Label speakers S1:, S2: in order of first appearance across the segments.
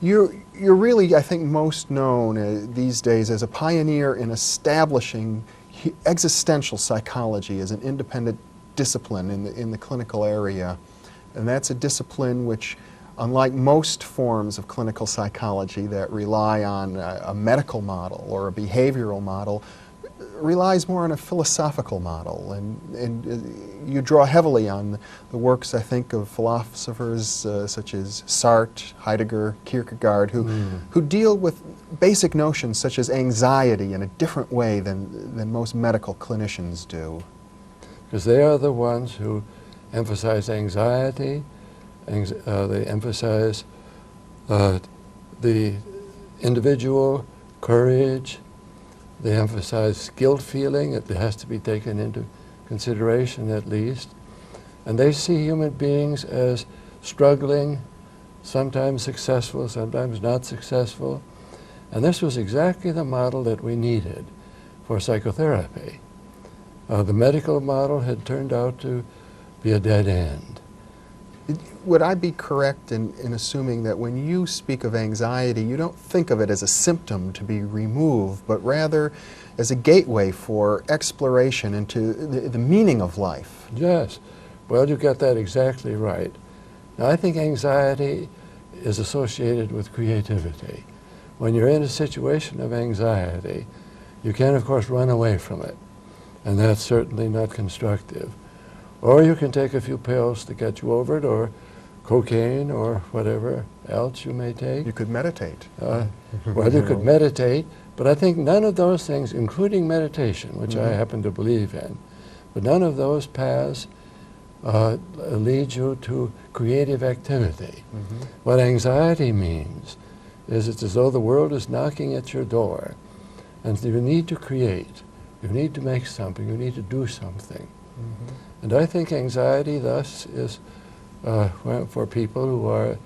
S1: You're really, I think, most known these days as a pioneer in establishing existential psychology as an independent discipline in the clinical area. And that's a discipline which, unlike most forms of clinical psychology that rely on a medical model or a behavioral model, relies more on a philosophical model. And you draw heavily on the works, I think, of philosophers such as Sartre, Heidegger, Kierkegaard, who deal with basic notions such as anxiety in a different way than most medical clinicians do.
S2: Because they are the ones who emphasize anxiety, they emphasize the individual, courage, they emphasize guilt feeling, it has to be taken into consideration at least. And they see human beings as struggling, sometimes successful, sometimes not successful. And this was exactly the model that we needed for psychotherapy. The medical model had turned out to be a dead end.
S1: Would I be correct in assuming that when you speak of anxiety, you don't think of it as a symptom to be removed, but rather as a gateway for exploration into the meaning of life?
S2: Yes. Well, you got that exactly right. Now, I think anxiety is associated with creativity. When you're in a situation of anxiety, you can, of course, run away from it, and that's certainly not constructive. Or you can take a few pills to get you over it, or cocaine, or whatever else you may take.
S1: You could meditate.
S2: Well, you could meditate, but I think none of those things, including meditation, which I happen to believe in, but none of those paths lead you to creative activity. What anxiety means is it's as though the world is knocking at your door, and you need to create, you need to make something, you need to do something. And I think anxiety, thus, is for people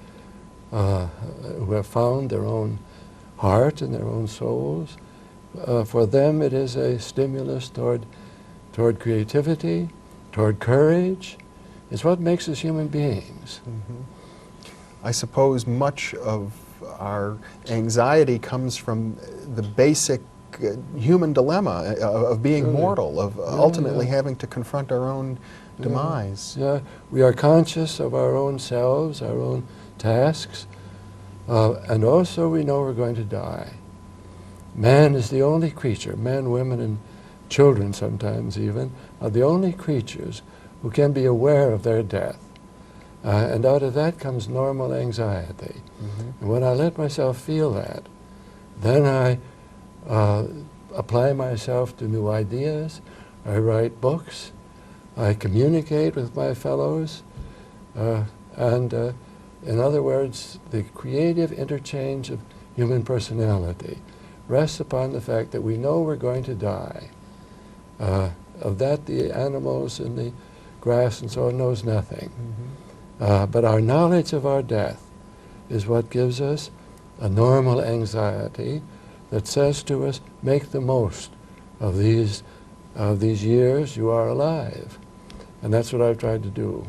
S2: who have found their own heart and their own souls. For them, it is a stimulus toward creativity, toward courage. It's what makes us human beings.
S1: I suppose much of our anxiety comes from the basic human dilemma of being mortal, of ultimately having to confront our own demise.
S2: Yeah, we are conscious of our own selves, our own tasks, and also we know we're going to die. Man is the only creature, men, women, and children sometimes even, are the only creatures who can be aware of their death. And out of that comes normal anxiety. And when I let myself feel that, then I apply myself to new ideas, I write books, I communicate with my fellows, and in other words, the creative interchange of human personality rests upon the fact that we know we're going to die. Of that, the animals and the grass and so on knows nothing. But our knowledge of our death is what gives us a normal anxiety that says to us, make the most of these years you are alive. And that's what I've tried to do.